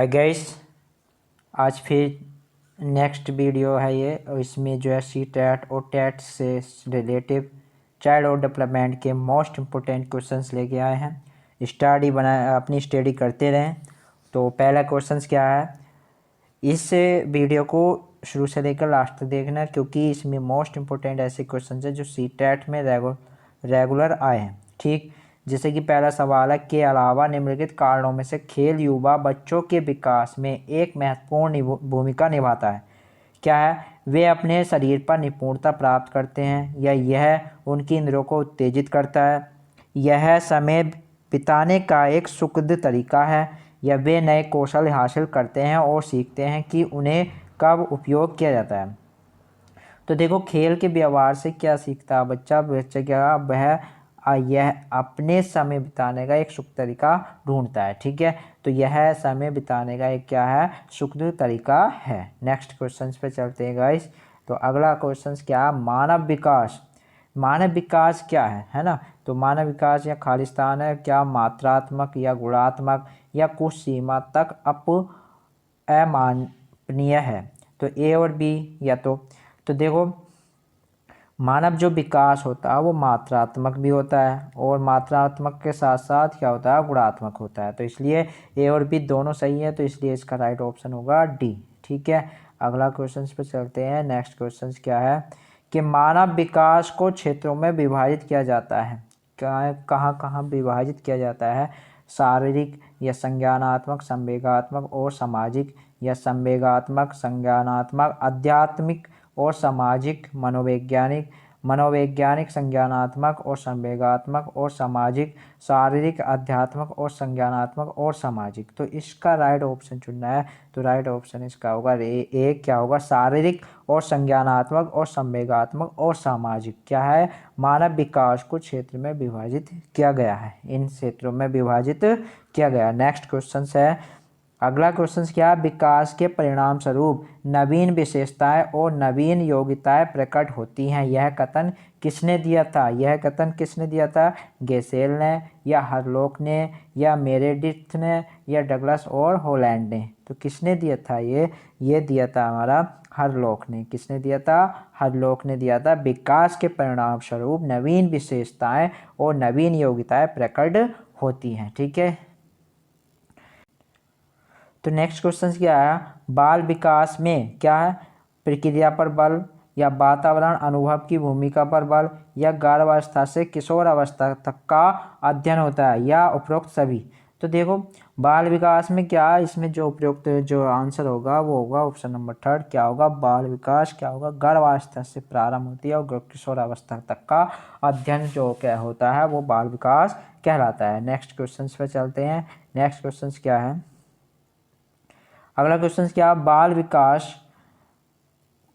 Hi guys, आज फिर next video है ये और इसमें जो है सी टेट और टेट से रिलेटिव चाइल्ड और डेवलपमेंट के मोस्ट इम्पोर्टेंट क्वेश्चंस लेके आए हैं। अपनी स्टडी करते रहें। तो पहला क्वेश्चंस क्या है, इस वीडियो को शुरू से लेकर लास्ट तक देखना क्योंकि इसमें मोस्ट इम्पोर्टेंट ऐसे क्वेश्चंस हैं जो सी टेट में रेगुलर आए हैं। ठीक, जैसे कि पहला सवाल है, के अलावा निम्नलिखित कारणों में से खेल युवा बच्चों के विकास में एक महत्वपूर्ण भूमिका निभाता है। क्या है? वे अपने शरीर पर निपुणता प्राप्त करते हैं, या यह उनकी इंद्रियों को उत्तेजित करता है, यह समय बिताने का एक सुखद तरीका है, या वे नए कौशल हासिल करते हैं और सीखते हैं कि उन्हें कब उपयोग किया जाता है। तो देखो, खेल के व्यवहार से क्या सीखता है बच्चा क्या वह यह अपने समय बिताने का एक सुख तरीका ढूंढता है। ठीक है, तो यह समय बिताने का एक क्या है, सुख तरीका है। नेक्स्ट क्वेश्चन पे चलते हैं गाइस। तो अगला क्वेश्चन क्या, मानव विकास। मानव विकास क्या है ना? तो मानव विकास या खालिस्तान है, क्या मात्रात्मक या गुणात्मक या कुछ सीमा तक अमाननीय है? तो ए और बी या तो देखो, मानव जो विकास होता है वो मात्रात्मक भी होता है और मात्रात्मक के साथ साथ क्या होता है, गुणात्मक होता है। तो इसलिए ए और बी दोनों सही है, तो इसलिए इसका राइट ऑप्शन होगा डी। ठीक है, अगला क्वेश्चन पे चलते हैं। नेक्स्ट क्वेश्चन क्या है कि मानव विकास को क्षेत्रों में विभाजित किया जाता है। कहाँ कहाँ विभाजित किया जाता है? शारीरिक या संज्ञानात्मक, संवेगात्मक और सामाजिक, या संवेगात्मक, संज्ञानात्मक, आध्यात्मिक और सामाजिक, मनोवैज्ञानिक, संज्ञानात्मक और संवेगात्मक और सामाजिक, शारीरिक, आध्यात्मिक और संज्ञानात्मक और सामाजिक। तो इसका राइट ऑप्शन चुनना है। तो राइट ऑप्शन इसका होगा ए क्या होगा, शारीरिक और संज्ञानात्मक और संवेगात्मक और सामाजिक। क्या है? मानव विकास को क्षेत्र में विभाजित किया गया है, इन क्षेत्रों में विभाजित किया गया। नेक्स्ट क्वेश्चन है, अगला क्वेश्चन क्या, विकास के परिणाम स्वरूप नवीन विशेषताएं और नवीन योग्यताएं प्रकट होती हैं। यह कथन किसने दिया था? यह कथन किसने दिया था? गेसेल ने, या हरलोक ने, या मेरेडिथ ने, या डगलस और हॉलैंड ने? तो किसने दिया था ये दिया था हमारा हरलोक ने। किसने दिया था? हरलोक ने दिया था। विकास के परिणाम स्वरूप नवीन विशेषताएं और नवीन योग्यताएं प्रकट होती हैं। ठीक है, तो नेक्स्ट क्वेश्चन क्या है, बाल विकास में क्या है, प्रक्रिया पर बल, या वातावरण अनुभव की भूमिका पर बल, या गर्भावस्था से किशोर अवस्था तक का अध्ययन होता है, या उपरोक्त सभी? तो देखो, बाल विकास में क्या है, इसमें जो उपरोक्त जो आंसर होगा वो होगा ऑप्शन नंबर थर्ड। क्या होगा? बाल विकास क्या होगा, गर्भावस्था से प्रारंभ होती है और किशोर अवस्था तक का अध्ययन जो क्या होता है वो बाल विकास कहलाता है। नेक्स्ट क्वेश्चन पे चलते हैं। नेक्स्ट क्वेश्चन क्या है, अगला क्वेश्चन क्या, बाल विकास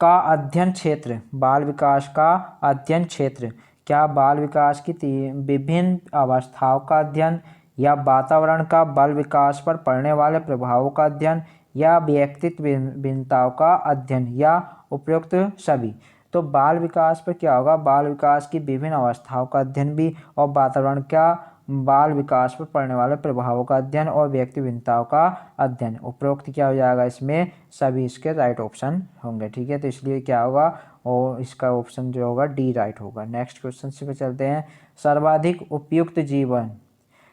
का अध्ययन क्षेत्र। बाल विकास का अध्ययन क्षेत्र क्या, बाल विकास की विभिन्न अवस्थाओं का अध्ययन, या वातावरण का बाल विकास पर पड़ने वाले प्रभावों का अध्ययन, या व्यक्तित्व भिन्नताओं का अध्ययन, या उपयुक्त सभी? तो बाल विकास पर क्या होगा, बाल विकास की विभिन्न अवस्थाओं का अध्ययन भी, और वातावरण का बाल विकास पर पड़ने वाले प्रभावों का अध्ययन, और व्यक्ति भिन्नताओं का अध्ययन। उपरोक्त क्या हो जाएगा, इसमें सभी इसके राइट ऑप्शन होंगे। ठीक है, तो इसलिए क्या होगा, और इसका ऑप्शन जो होगा डी राइट होगा। नेक्स्ट क्वेश्चन पे चलते हैं। सर्वाधिक उपयुक्त जीवन,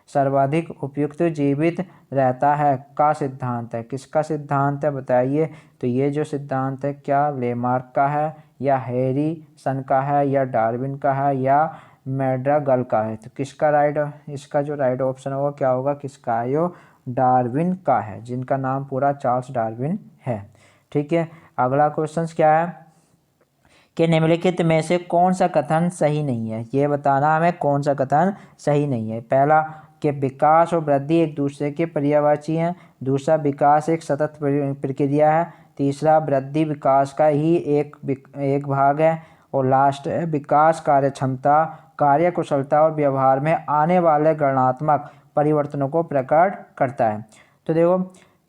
सर्वाधिक उपयुक्त जीवित रहता है का सिद्धांत है। किसका सिद्धांत है बताइए? तो ये जो सिद्धांत है क्या लेमार्क का है, या हैरिसन का है, या डार्विन का है, या मैड्रागल का है? तो किसका राइट, इसका जो राइट ऑप्शन होगा क्या होगा, किसका है? यो डार्विन का है, जिनका नाम पूरा चार्ल्स डार्विन है। ठीक है, अगला क्वेश्चन क्या है कि निम्नलिखित में से कौन सा कथन सही नहीं है? ये बताना हमें कौन सा कथन सही नहीं है। पहला कि विकास और वृद्धि एक दूसरे के पर्यायवाची हैं। दूसरा, विकास एक सतत प्रक्रिया है। तीसरा, वृद्धि विकास का ही एक भाग है। और लास्ट है, विकास कार्य क्षमता, कार्य कुशलता और व्यवहार में आने वाले गणनात्मक परिवर्तनों को प्रकट करता है। तो देखो,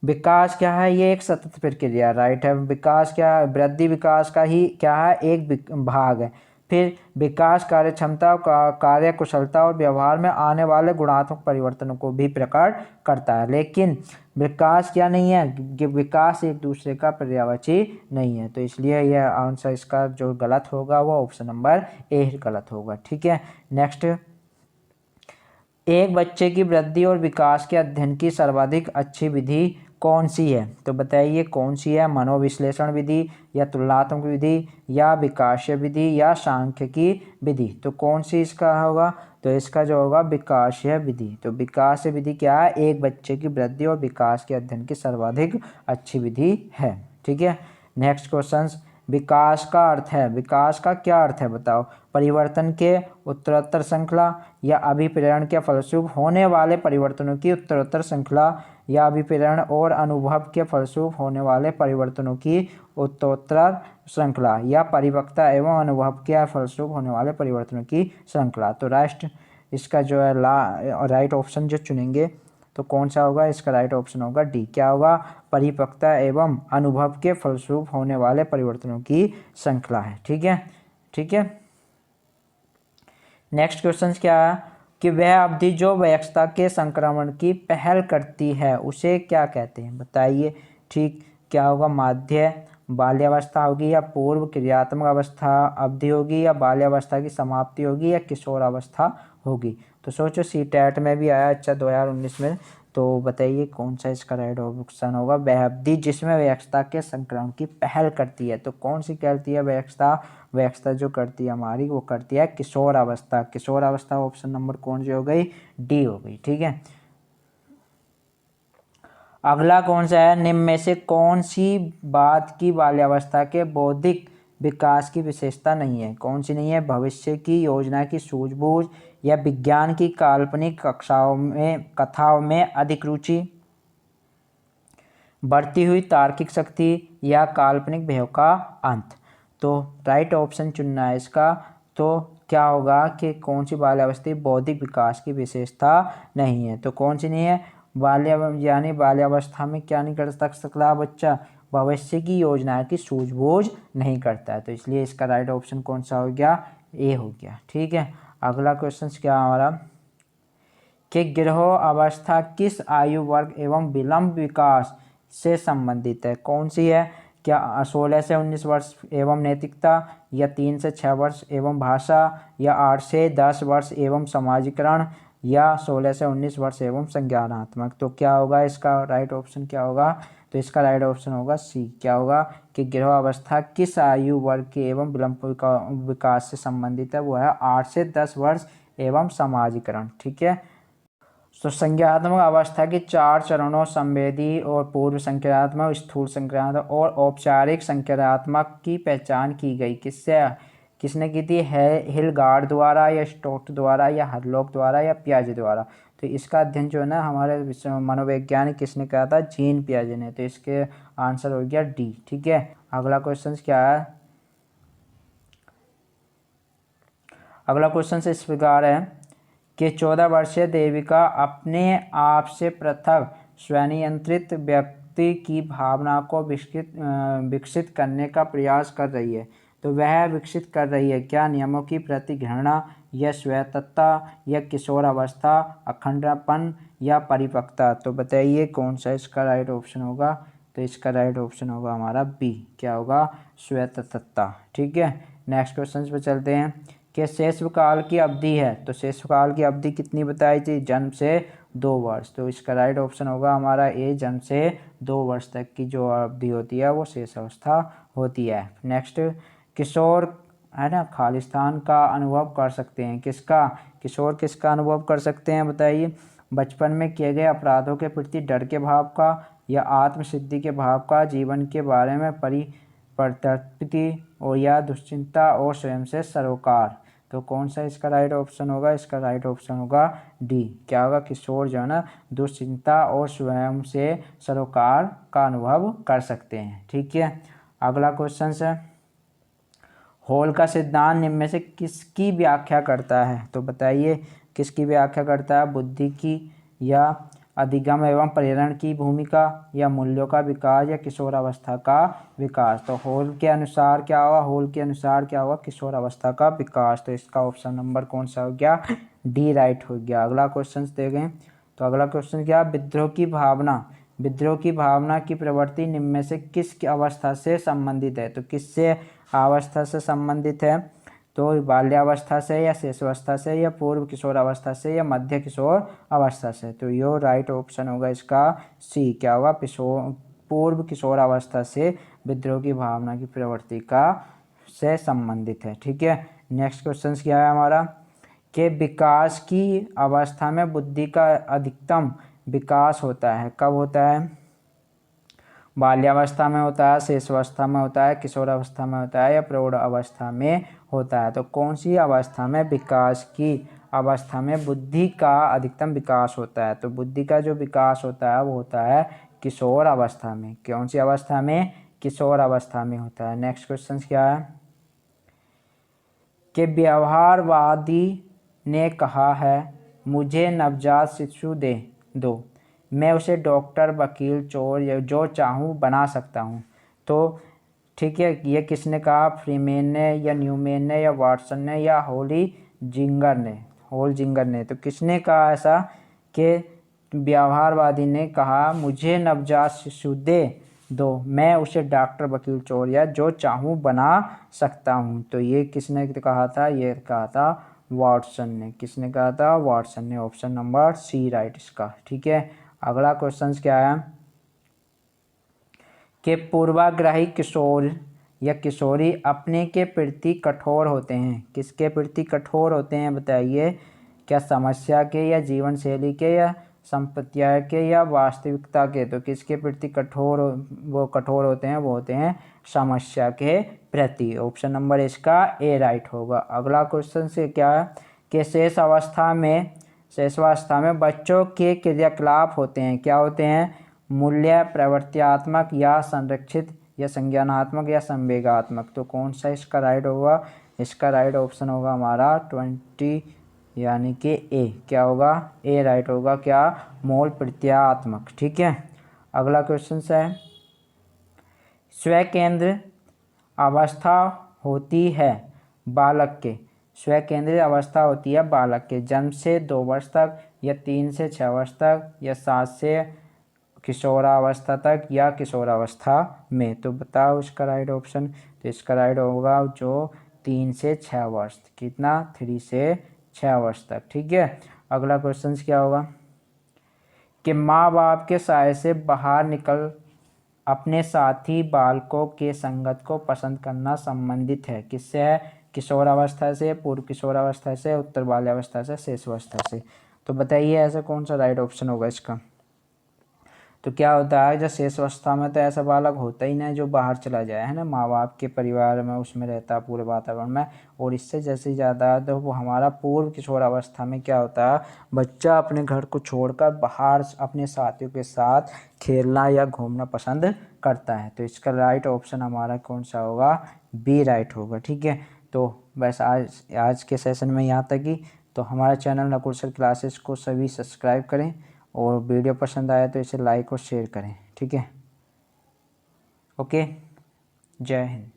विकास क्या है, ये एक सतत प्रक्रिया राइट है। विकास क्या है, वृद्धि विकास का ही क्या है, एक भाग है। फिर विकास कार्यक्षमता, कार्य कुशलता और व्यवहार में आने वाले गुणात्मक परिवर्तनों को भी प्रकट करता है। लेकिन विकास क्या नहीं है कि विकास एक दूसरे का पर्यायवाची नहीं है। तो इसलिए यह आंसर इसका जो गलत होगा वो ऑप्शन नंबर ए गलत होगा। ठीक है, नेक्स्ट, एक बच्चे की वृद्धि और विकास के अध्ययन की सर्वाधिक अच्छी विधि कौन सी है? तो बताइए कौन सी है? मनोविश्लेषण विधि या तुलनात्मक विधि या विकासीय विधि या सांख्यिकी विधि? तो कौन सी इसका होगा? तो इसका जो होगा विकासीय विधि। तो विकासीय विधि क्या है? एक बच्चे की वृद्धि और विकास के अध्ययन की सर्वाधिक अच्छी विधि है। ठीक है, नेक्स्ट क्वेश्चन, विकास का अर्थ है, विकास का क्या अर्थ है बताओ? परिवर्तन के उत्तरोत्तर श्रृंखला या अभिप्रेरण के फलस्वरूप होने वाले परिवर्तनों की उत्तरोत्तर श्रृंखला या अभिप्रेरण और अनुभव के फलस्वरूप होने वाले परिवर्तनों की उत्तरोत्तर श्रृंखला या परिपक्वता एवं अनुभव के फलस्वरूप होने वाले परिवर्तनों की श्रृंखला। तो इसका जो है राइट ऑप्शन जो चुनेंगे तो कौन सा होगा? इसका राइट ऑप्शन होगा डी। क्या होगा? परिपक्वता एवं अनुभव के फलस्वरूप होने वाले परिवर्तनों की श्रृंखला है। ठीक है, ठीक है। नेक्स्ट क्वेश्चन क्या है कि वह अवधि जो वयस्कता के संक्रमण की पहल करती है उसे क्या कहते हैं? बताइए। ठीक, क्या होगा? माध्य बाल्यावस्था होगी या पूर्व क्रियात्मक अवस्था अवधि होगी या बाल्यावस्था की समाप्ति होगी या किशोरावस्था होगी? तो सोचो, सीटेट में भी आया अच्छा 2019 में। तो बताइए कौन सा इसका राइट ऑप्शन होगा? वह अवधि जिसमें वयस्कता के संक्रमण की पहल करती है। तो कौन सी करती है वयस्कता जो करती है हमारी वो करती है किशोरावस्था। किशोरावस्था ऑप्शन नंबर कौन सी हो गई? डी हो गई। ठीक है, अगला कौन सा है? निम्न में से कौन सी बात की बाल्यावस्था के बौद्धिक विकास की विशेषता नहीं है? कौन सी नहीं है? भविष्य की योजना की सूझबूझ या विज्ञान की काल्पनिक कथाओं में अधिक रुचि, बढ़ती हुई तार्किक शक्ति या काल्पनिक भय का अंत। तो राइट ऑप्शन चुनना है इसका। तो क्या होगा कि कौन सी बाल्यावस्था बौद्धिक विकास की विशेषता नहीं है? तो कौन सी नहीं है? यानी बाल्यावस्था में क्या नहीं कर सकता बच्चा? भविष्य की योजना की सूझबूझ नहीं करता है। तो इसलिए इसका राइट ऑप्शन कौन सा हो गया? ए हो गया। ठीक है, अगला क्वेश्चन क्या हमारा कि गिरह अवस्था किस आयु वर्ग एवं विलंब विकास से संबंधित है? कौन सी है? क्या 16 से 19 वर्ष एवं नैतिकता या 3 से 6 वर्ष एवं भाषा या 8 से 10 वर्ष एवं समाजीकरण या 16 से 19 वर्ष एवं संज्ञानात्मक? तो क्या होगा इसका राइट ऑप्शन? क्या होगा? तो इसका राइट ऑप्शन होगा सी। क्या होगा कि गिरह अवस्था किस आयु वर्ग के एवं विलंब विकास से संबंधित है? वो है 8 से 10 वर्ष एवं समाजीकरण। ठीक है, तो संज्ञानात्मक अवस्था की 4 चरणों संवेदी और पूर्व संज्ञानात्मक, स्थूल संज्ञानात्मक और औपचारिक संज्ञानात्मक की पहचान की गई। किसने की थी? हिलगार्ड द्वारा या स्टोक्स द्वारा या हरलॉक द्वारा या पियाजे द्वारा? तो इसका अध्ययन जो है ना हमारे मनोवैज्ञानिक किसने कहा था? जीन पियाजे ने। तो इसके आंसर हो गया डी। ठीक है, अगला क्वेश्चन क्या है? अगला क्वेश्चन इस प्रकार है कि 14 वर्षीय देविका अपने आप से पृथक स्वनियंत्रित व्यक्ति की भावना को विकसित करने का प्रयास कर रही है। तो वह विकसित कर रही है क्या? नियमों की प्रति घृणा या स्वायत्तता या किशोरावस्था, अखंडपन या परिपक्वता? तो बताइए कौन सा इसका राइट ऑप्शन होगा? तो इसका राइट ऑप्शन होगा हमारा बी। क्या होगा? स्वायत्तता। ठीक है, नेक्स्ट क्वेश्चन पे चलते हैं कि शिशुकाल की अवधि है। तो शिशुकाल की अवधि कितनी बताई थी? जन्म से 2 वर्ष। तो इसका राइट ऑप्शन होगा हमारा ए। जन्म से 2 वर्ष तक की जो अवधि होती है वो शेष अवस्था होती है। नेक्स्ट, किशोर है ना खालिस्तान का अनुभव कर सकते हैं। किसका? किशोर किसका अनुभव कर सकते हैं बताइए? बचपन में किए गए अपराधों के प्रति डर के भाव का या आत्मसिद्धि के भाव का, जीवन के बारे में परितृप्ति और या दुश्चिंता और स्वयं से सरोकार? तो कौन सा इसका राइट ऑप्शन होगा? इसका राइट ऑप्शन होगा डी। क्या होगा? किशोर जो है ना दुश्चिंता और स्वयं से सरोकार का अनुभव कर सकते हैं। ठीक है, अगला क्वेश्चन है हॉल का सिद्धांत निम्न में से किसकी व्याख्या करता है? तो बताइए किसकी व्याख्या करता है? बुद्धि की या अधिगम एवं प्रेरण की भूमिका, या मूल्यों का विकास, या किशोरावस्था का विकास। तो हॉल के अनुसार क्या होगा, हॉल के अनुसार क्या होगा, किशोरावस्था का विकास। तो इसका ऑप्शन नंबर कौन सा हो गया, डी राइट हो गया। अगला क्वेश्चन देखें। तो अगला क्वेश्चन क्या, विद्रोह की भावना की प्रवृत्ति निम्न में से किस अवस्था से संबंधित है। तो किससे अवस्था से संबंधित है, तो बाल्यावस्था से, या शेषावस्था से, या पूर्व किशोरावस्था से, या मध्य किशोर अवस्था से। तो यो राइट ऑप्शन होगा इसका सी, क्या होगा, पूर्व किशोरावस्था से विद्रोह की भावना की प्रवृत्ति का से संबंधित है। ठीक है, नेक्स्ट क्वेश्चन क्या है हमारा, कि विकास की अवस्था में बुद्धि का अधिकतम विकास होता है, कब होता है, बाल्यावस्था में होता है, शेषावस्था में होता है, किशोरावस्था में होता है, या प्रौढ़ अवस्था में होता है। तो कौन सी अवस्था में विकास की अवस्था में बुद्धि का अधिकतम विकास होता है। तो बुद्धि का जो विकास होता है वो होता है किशोर अवस्था में। कौन सी अवस्था में, किशोर अवस्था में होता है। नेक्स्ट क्वेश्चन क्या है, कि व्यवहारवादी ने कहा है, मुझे नवजात शिशु दे दो, मैं उसे डॉक्टर, वकील, चोर या जो चाहूँ बना सकता हूँ। तो ठीक है, ये किसने कहा, फ्रीमेन ने, या न्यूमैन ने, या वाटसन ने, या होलजिंगर ने। तो किसने कहा ऐसा, कि व्यवहारवादी ने कहा, मुझे नवजात शिशु दे दो, मैं उसे डॉक्टर, वकील, चोर या जो चाहूँ बना सकता हूँ। तो ये किसने कहा था, ये कहा था वाटसन ने। किसने कहा था, वाटसन ने। ऑप्शन नंबर सी राइट इसका। ठीक है, अगला क्वेश्चन क्या है, कि पूर्वाग्रही किशोर या किशोरी अपने के प्रति कठोर होते हैं। किसके प्रति कठोर होते हैं बताइए, क्या समस्या के, या जीवन शैली के, या संपत्तियाँ के, या वास्तविकता के। तो किसके प्रति कठोर होते हैं, वो होते हैं समस्या के प्रति। ऑप्शन नंबर इसका ए राइट होगा। अगला क्वेश्चन से क्या है, कि शेषावस्था में बच्चों के क्रियाकलाप होते हैं, क्या होते हैं, मूल्य, प्रवृत्त्यात्मक, या संरक्षित, या संज्ञानात्मक, या संवेगात्मक। तो कौन सा इसका राइट होगा, इसका राइट ऑप्शन होगा हमारा 20 यानी कि ए। क्या होगा, ए राइट होगा, क्या, मूल प्रत्यात्मक। ठीक है, अगला क्वेश्चन है, स्वकेंद्र अवस्था होती है बालक के, स्वकेंद्रित अवस्था होती है बालक के जन्म से 2 वर्ष तक, या 3 से 6 वर्ष तक, या 7 से किशोरावस्था तक, या किशोरावस्था में। तो बताओ इसका राइट ऑप्शन। तो इसका राइट होगा जो 3 से 6 वर्ष, कितना, 3 से 6 वर्ष तक। ठीक है, अगला क्वेश्चन क्या होगा, कि माँ बाप के साय से बाहर निकल अपने साथी बालकों के संगत को पसंद करना संबंधित है, किससे है, किशोरावस्था से, पूर्व किशोरावस्था से, उत्तर बाल्यावस्था से, शेषावस्था से। तो बताइए ऐसा कौन सा राइट ऑप्शन होगा इसका। तो क्या होता है, जब शेषावस्था में तो ऐसा बालक होता ही नहीं जो बाहर चला जाए, है ना, माँ बाप के परिवार में उसमें रहता पूरे वातावरण में। और इससे जैसे ज़्यादा है तो वो हमारा पूर्व किशोरावस्था में क्या होता है, बच्चा अपने घर को छोड़कर बाहर अपने साथियों के साथ खेलना या घूमना पसंद करता है। तो इसका राइट ऑप्शन हमारा कौन सा होगा, बी राइट होगा। ठीक है, तो बस आज के सेशन में यहाँ तक ही। तो हमारा चैनल नकुल सर क्लासेस को सभी सब्सक्राइब करें, और वीडियो पसंद आया तो इसे लाइक और शेयर करें। ठीक है, ओके, जय हिंद।